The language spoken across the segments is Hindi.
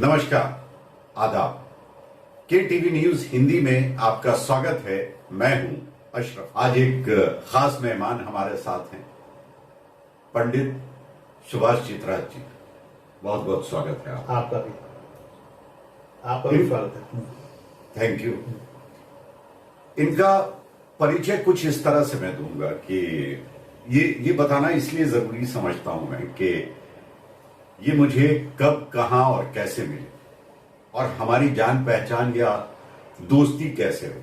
नमस्कार, आदाब। के टीवी न्यूज हिंदी में आपका स्वागत है। मैं हूं अशरफ। आज एक खास मेहमान हमारे साथ हैं, पंडित सुभाष चित्राज जी। बहुत बहुत स्वागत है आपका भी स्वागत है। Thank you. इनका परिचय कुछ इस तरह से मैं दूंगा कि ये बताना इसलिए जरूरी समझता हूं मैं कि ये मुझे कब, कहां और कैसे मिले और हमारी जान पहचान या दोस्ती कैसे हुई।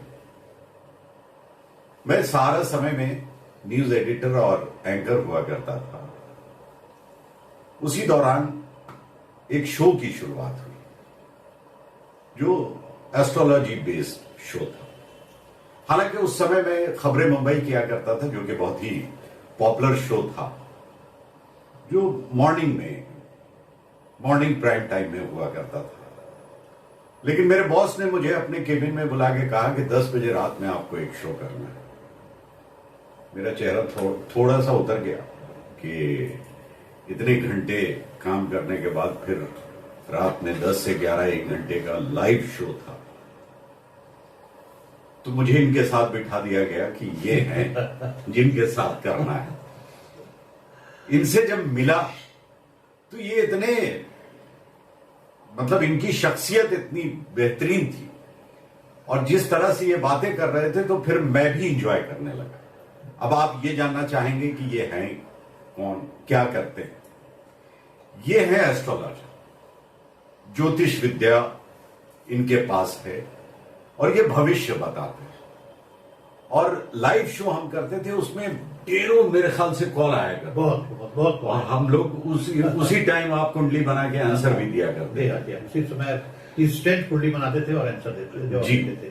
मैं सारा समय में न्यूज एडिटर और एंकर हुआ करता था। उसी दौरान एक शो की शुरुआत हुई जो एस्ट्रोलॉजी बेस्ड शो था। हालांकि उस समय मैं खबरें मुंबई किया करता था, जो कि बहुत ही पॉपुलर शो था, जो मॉर्निंग प्राइम टाइम में हुआ करता था। लेकिन मेरे बॉस ने मुझे अपने केबिन में बुला के कहा कि 10 बजे रात में आपको एक शो करना है। मेरा चेहरा थोड़ा सा उतर गया कि इतने घंटे काम करने के बाद फिर रात में 10 से 11 1 घंटे का लाइव शो था। तो मुझे इनके साथ बिठा दिया गया कि ये हैं जिनके साथ करना है। इनसे जब मिला तो ये इतने, मतलब इनकी शख्सियत इतनी बेहतरीन थी और जिस तरह से ये बातें कर रहे थे तो फिर मैं भी इंजॉय करने लगा। अब आप ये जानना चाहेंगे कि ये हैं कौन, क्या करते हैं। ये है एस्ट्रोलॉजर, ज्योतिष विद्या इनके पास है और ये भविष्य बताते हैं। और लाइव शो हम करते थे, उसमें ढेरों मेरे ख्याल से कॉल आया करते, बहुत और हम लोग उसी टाइम आप कुंडली बना के आंसर भी दिया करते थे। उसी समय इंस्टेंट कुंडली बनाते थे और आंसर देते थे।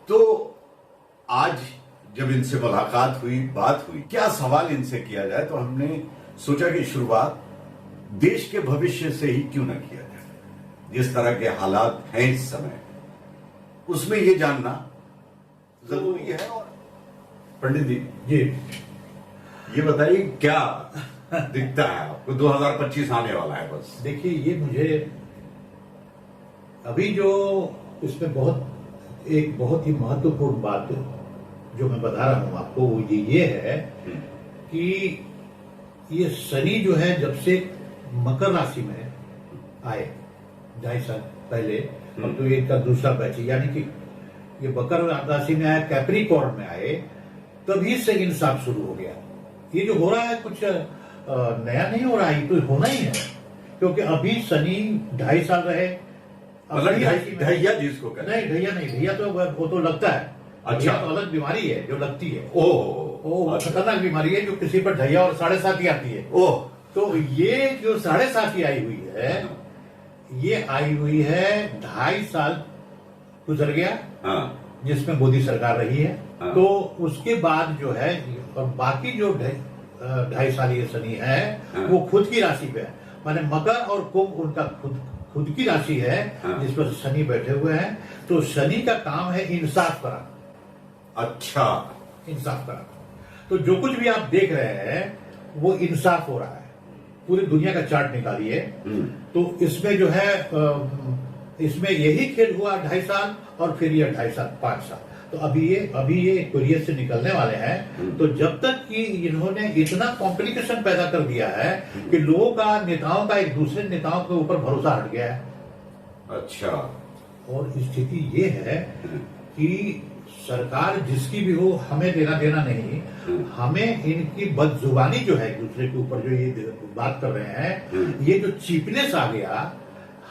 तो आज जब इनसे मुलाकात हुई, बात हुई, क्या सवाल इनसे किया जाए, तो हमने सोचा कि शुरुआत देश के भविष्य से ही क्यों ना किया जाए। जिस तरह के हालात हैं इस समय, उसमें ये जानना जरूरी है। और पंडित जी, ये बताइए क्या दिखता है आपको? 2025 आने वाला है बस। देखिए, ये मुझे अभी जो इसमें एक बहुत ही महत्वपूर्ण बात जो मैं बता रहा हूं आपको, वो ये है कि ये शनि जो है, जब से मकर राशि में आए 2.5 साल पहले, अब तो ये इनका दूसरा बैच है, यानी कि ये मकर राशि में आया, कैप्रिकॉर्न में आए, तभी से इंसाफ शुरू हो गया। ये जो हो रहा है कुछ नया नहीं हो रहा है, ये तो होना ही है, क्योंकि अभी शनि 2.5 साल रहे। ढैया जिसको कहते हैं। नहीं, ढैया तो वो तो लगता है। अच्छा, तो अलग बीमारी है जो लगती है। ओह, खतरनाक बीमारी है जो किसी पर ढैया और 7.5 आती है। ओह, तो ये जो 7.5 आई हुई है, ये आई हुई है 2.5 साल गुजर गया, जिसमें मोदी सरकार रही है। तो उसके बाद जो है, और बाकी जो 2.5 साल ये शनि है, वो खुद की राशि पे है। माने मकर और कुंभ उनका खुद की राशि है, जिस पर शनि बैठे हुए हैं। तो शनि का काम है इंसाफ कराना। अच्छा, इंसाफ कराना। तो जो कुछ भी आप देख रहे हैं वो इंसाफ हो रहा है। पूरी दुनिया का चार्ट निकालिए, तो इसमें जो है, इसमें यही खेल हुआ 2.5 साल, और फिर ये 2.5 साल 5 साल। तो अभी ये पीरियड से निकलने वाले हैं। तो जब तक कि इन्होंने इतना कॉम्प्लिकेशन पैदा कर दिया है कि लोगों का, नेताओं का एक दूसरे नेताओं के ऊपर भरोसा हट गया है। अच्छा। और स्थिति ये है कि सरकार जिसकी भी हो, हमें लेना देना नहीं, हमें इनकी बदजुबानी जो है दूसरे के ऊपर, जो ये बात कर रहे हैं, ये जो चीपनेस आ गया,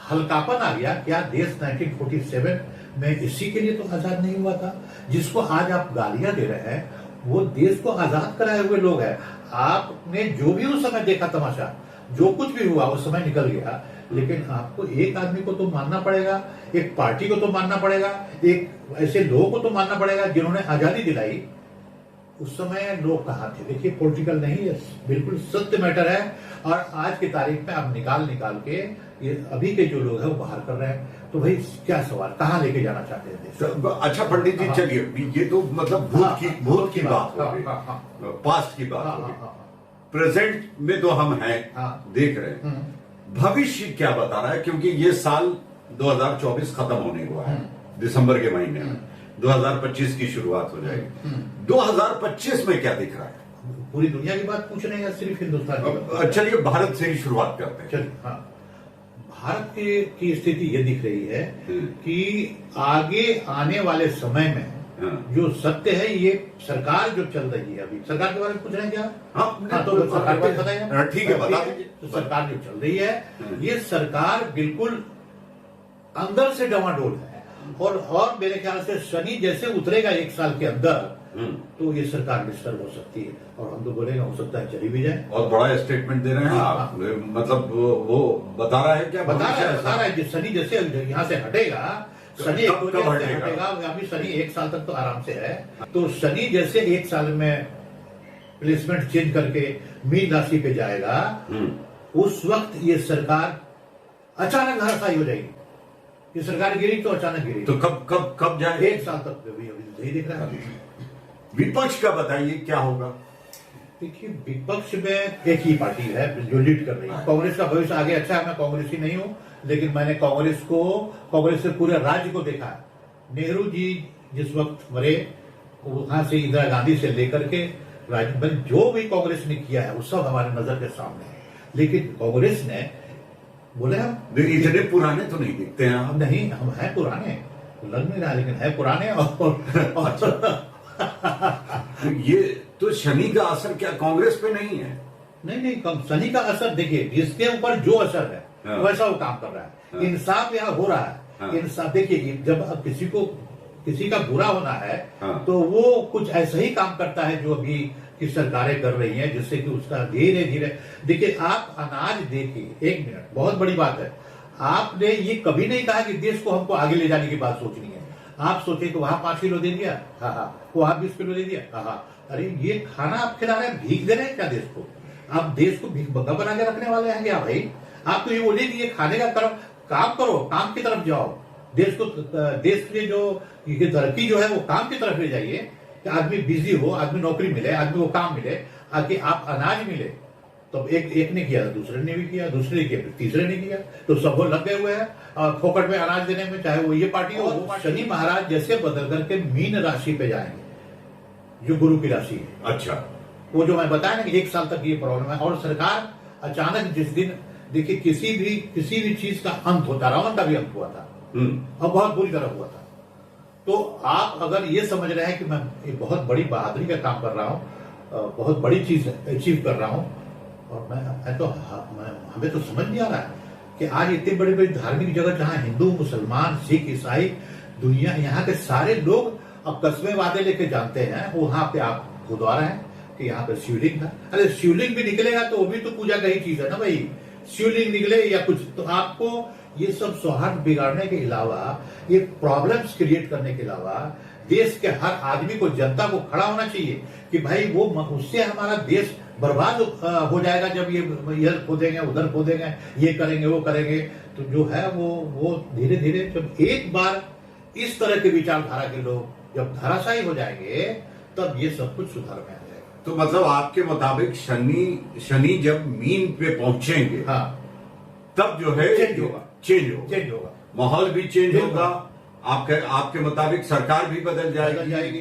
हल्कापन आ गया। क्या देश 1947 में इसी के लिए तो आजाद नहीं हुआ था? जिसको आज आप गालियां दे रहे हैं, वो देश को आजाद कराए हुए लोग हैं। आपने जो भी उस समय देखा तमाशा, जो कुछ भी हुआ उस समय निकल गया। लेकिन आपको एक आदमी को तो मानना पड़ेगा, एक पार्टी को तो मानना पड़ेगा, एक ऐसे लोगों को तो मानना पड़ेगा जिन्होंने आजादी दिलाई। उस समय लोग कहाँ थे? देखिए, पॉलिटिकल नहीं है, बिल्कुल सत्य मैटर है। और आज की तारीख में आप निकाल के ये अभी के जो लोग हैं वो बाहर कर रहे हैं। तो भाई क्या सवाल, कहाँ लेके जाना चाहते हैं? अच्छा पंडित जी, चलिए, ये तो मतलब भूत की बात हो गई, पास्ट की बात हो गई। प्रेजेंट में तो हम हैं, देख रहे हैं। भविष्य क्या बता रहा है, क्योंकि ये साल 2024 खत्म होने को है, दिसंबर के महीने में 2025 की शुरुआत हो जाएगी। 2025 में क्या दिख रहा है? पूरी दुनिया की बात पूछ रहे हैं या सिर्फ हिंदुस्तान की बात? चलिए भारत से ही शुरुआत करते हैं। चलिए, हाँ, भारत की स्थिति ये दिख रही है कि आगे आने वाले समय में जो सत्य है, ये सरकार जो चल रही है, अभी सरकार के बारे में पूछ रहे हैं क्या? हाँ, तो सरकार को बताइए। ठीक है, बता दीजिए। तो सरकार जो चल रही है, ये सरकार बिल्कुल अंदर से डवाडोल है, और मेरे ख्याल से शनि जैसे उतरेगा एक साल के अंदर, तो ये सरकार डिस्टर्ब हो सकती है, और हम तो बोलेंगे हो सकता है चली भी जाए। और बड़ा स्टेटमेंट दे रहे हैं आप, मतलब वो बता रहा है क्या? बता रहा है शनि जैसे यहाँ से हटेगा, शनि कब हटेगा, अभी शनि एक साल तक तो आराम से है, तो शनि जैसे एक साल में प्लेसमेंट चेंज करके मीन राशि पे जाएगा, उस वक्त ये सरकार अचानक धराशायी हो जाएगी। ये सरकार गिरी तो अचानक गिरी, तो कब जाए? एक साल तक अभी सही दिख रहा है। विपक्ष का बताइए क्या होगा? देखिए, विपक्ष में एक ही पार्टी है जो लीड कर रही है। कांग्रेस का भविष्य आगे अच्छा है। मैं कांग्रेसी नहीं हूं, लेकिन मैंने कांग्रेस से पूरे राज्य को देखा है। नेहरू जी जिस वक्त मरे, वहां से इंदिरा गांधी से लेकर के राज्य में जो भी कांग्रेस ने किया है वो सब हमारे नजर के सामने है। लेकिन कांग्रेस ने बोले हम इतने पुराने तो नहीं दिखते हैं आप। नहीं, हम है पुराने, लग नहीं रहा, लेकिन है पुराने। और ये तो शनि का असर क्या कांग्रेस पे नहीं है? नहीं, शनि का असर देखिए, जिसके ऊपर जो असर है वैसा वो काम कर रहा है। इंसाफ यहाँ हो रहा है। इंसाफ देखिए, जब अब किसी का बुरा होना है, तो वो कुछ ऐसा ही काम करता है जो अभी की सरकारें कर रही हैं, जिससे कि उसका धीरे धीरे। देखिए, आप अनाज देखिए, एक मिनट, बहुत बड़ी बात है। आपने ये कभी नहीं कहा कि देश को हमको आगे ले जाने की बात सोचनी है। आप सोचे कि वहां 5 किलो दे दिया, हाँ, वहां 20 किलो दे दिया, हाँ। अरे ये खाना आप खिला रहे हैं, भीख दे रहे हैं क्या देश को? आप देश को भीख बग्गा बना के रखने वाले हैं क्या भाई? आप तो ये बोलिए कि ये खाने का काम करो, काम की तरफ जाओ, देश के लिए जो तरक्की जो है वो काम की तरफ ले जाइए, कि आदमी बिजी हो, आदमी नौकरी मिले, आदमी को काम मिले, आके आप अनाज मिले। तो एक ने किया, दूसरे ने भी किया, दूसरे ने किया, तीसरे ने किया, तो सब लोग लग गए हुए हैं फोकट में अनाज देने में, चाहे वो ये पार्टी हो। शनि महाराज जैसे बदल करके मीन राशि पे जाएंगे, जो गुरु की राशि है। अच्छा, वो जो मैं बताया ना कि एक साल तक ये प्रॉब्लम है, और सरकार अचानक जिस दिन, देखिए, किसी भी चीज का अंत होता, रावण का भी अंत हुआ था, और बहुत बुरी तरह हुआ था। तो आप अगर ये समझ रहे हैं कि मैं एक बहुत बड़ी बहादुरी का काम कर रहा हूँ, बहुत बड़ी चीज अचीव कर रहा हूँ, और हमें तो समझ नहीं आ रहा है कि आज इतनी बड़ी बड़ी धार्मिक जगह, जहाँ हिंदू, मुसलमान, सिख, ईसाई, दुनिया, यहाँ के सारे लोग अब कस्बे वादे लेके जानते हैं, वहां पे आप गुरुद्वारा है कि यहाँ पे शिवलिंग था। अरे शिवलिंग भी निकलेगा तो वो भी तो पूजा का ही चीज है ना भाई। शिवलिंग निकले या कुछ, तो आपको ये सब सौहार्द बिगाड़ने के अलावा, ये प्रॉब्लम्स क्रिएट करने के अलावा, देश के हर आदमी को, जनता को खड़ा होना चाहिए कि भाई वो उससे हमारा देश बर्बाद हो जाएगा जब ये इधर खोदेंगे, उधर खोदेंगे, ये करेंगे, वो करेंगे। तो जो है वो धीरे धीरे, जब एक बार इस तरह के विचारधारा के लोग जब धराशायी हो जाएंगे, तब ये सब कुछ सुधार में आ जाएगा। तो मतलब आपके मुताबिक शनि जब मीन पे पहुंचेंगे, हाँ, तब जो है चेंज होगा, माहौल भी चेंज होगा। आपके मुताबिक सरकार भी बदल जाएगी,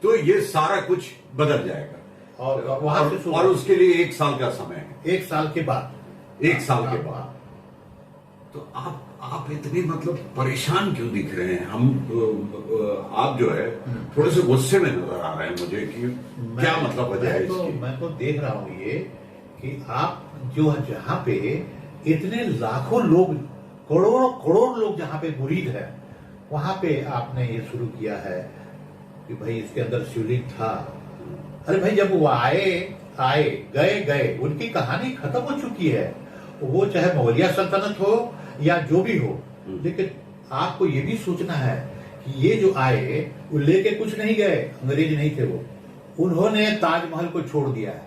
तो ये सारा कुछ बदल जाएगा, और वहां से और उसके लिए 1 साल का समय है। 1 साल के बाद, 1 साल के बाद। तो आप इतने मतलब परेशान क्यों दिख रहे हैं? आप जो है थोड़े से गुस्से में नजर आ रहे हैं मुझे, कि क्या मतलब वजह है इसकी? मैं तो देख रहा हूं ये कि आप जो जहां पे इतने लाखों लोग, करोड़ लोग जहां पे मुरीद है, वहां पे आपने ये शुरू किया है कि भाई इसके अंदर शिवलिंग था। अरे भाई, जब वो आए गए, उनकी कहानी खत्म हो चुकी है। वो चाहे मौर्य सल्तनत हो या जो भी हो, लेकिन आपको ये भी सोचना है कि ये जो आए, वो लेके कुछ नहीं गए, अंग्रेज नहीं थे वो, उन्होंने ताजमहल को छोड़ दिया है।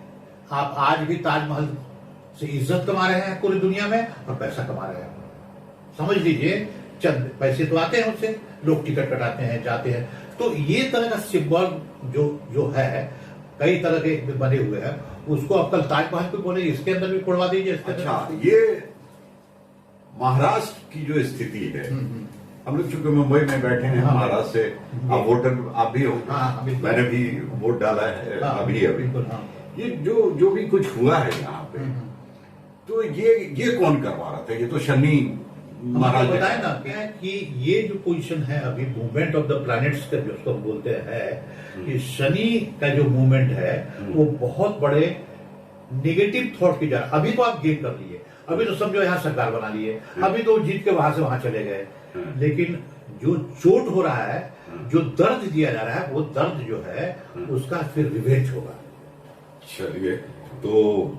आप आज भी ताजमहल से इज्जत कमा रहे हैं पूरी दुनिया में, और पैसा कमा रहे हैं। समझ लीजिए, चंद पैसे तो आते हैं उससे, लोग टिकट कटाते हैं, जाते हैं। तो ये तरह का सिंबल जो है, कई तरह के बने हुए हैं, उसको अब कल ताजमहल पे बोले, इसके अंदर भी कोड़वा दीजिए, इसके अच्छा, अंदर। ये महाराष्ट्र की जो स्थिति है, हम लोग चूंकि मुंबई में बैठे हैं, महाराष्ट्र से आप वोटर आप भी हो, मैंने भी वोट डाला है अभी ये जो भी कुछ हुआ है यहाँ पे, तो ये कौन करवा रहा था? ये तो शनि महाराज ने बताया ना कि ये जो पोजीशन है अभी मूवमेंट ऑफ द प्लैनेट्स का जो उसको बोलते हैं कि शनि का जो मूवमेंट है वो बहुत बड़े नेगेटिव थॉट की जा रहा है। अभी तो आप गेम कर लिए, अभी तो समझो यहाँ सरकार बना लिए, अभी तो जीत के वहां से वहां चले गए, लेकिन जो चोट हो रहा है, जो दर्द दिया जा रहा है, वो दर्द जो है उसका फिर रिवेंज होगा। चलिए, तो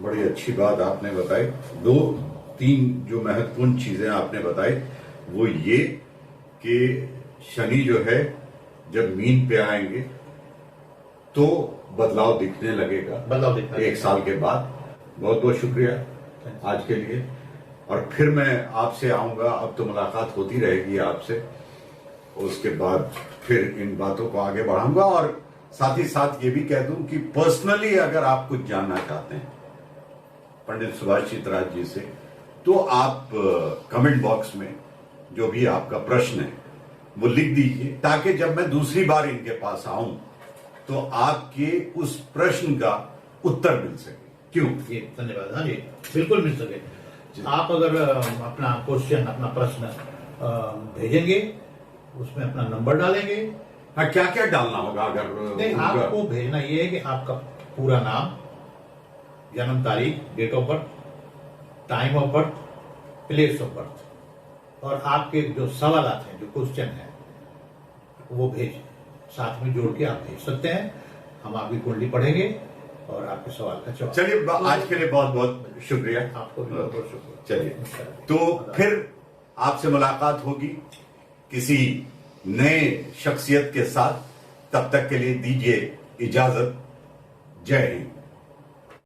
बड़ी अच्छी बात आपने बताई। 2-3 जो महत्वपूर्ण चीजें आपने बताई वो ये कि शनि जो है जब मीन पे आएंगे तो बदलाव दिखने लगेगा, बदलाव दिखने लगेगा 1 साल के बाद। बहुत बहुत शुक्रिया आज के लिए, और फिर मैं आपसे आऊंगा। अब तो मुलाकात होती रहेगी आपसे, उसके बाद फिर इन बातों को आगे बढ़ाऊंगा। और साथ ही साथ ये भी कह दूं कि पर्सनली अगर आप कुछ जानना चाहते हैं पंडित सुभाष चित्राज जी से, तो आप कमेंट बॉक्स में जो भी आपका प्रश्न है वो लिख दीजिए, ताकि जब मैं दूसरी बार इनके पास आऊं तो आपके उस प्रश्न का उत्तर मिल सके। क्यों? जी धन्यवाद। हाँ जी, बिल्कुल मिल सके। आप अगर अपना क्वेश्चन, अपना प्रश्न भेजेंगे, उसमें अपना नंबर डालेंगे। हाँ, क्या क्या डालना होगा? अगर नहीं, आपको भेजना ये है कि आपका पूरा नाम, जन्म तारीख, date of birth, time of birth, place of birth, और आपके जो सवाल हैं, जो क्वेश्चन है, वो भेज साथ में जोड़ के आप भेज सकते हैं। हम आपकी कुंडली पढ़ेंगे और आपके सवाल का जवाब। चलिए, आज के लिए बहुत बहुत शुक्रिया। आपको भी बहुत बहुत शुक्रिया। चलिए, तो फिर आपसे मुलाकात होगी किसी नए शख्सियत के साथ। तब तक के लिए दीजिए इजाजत। जय हिंद।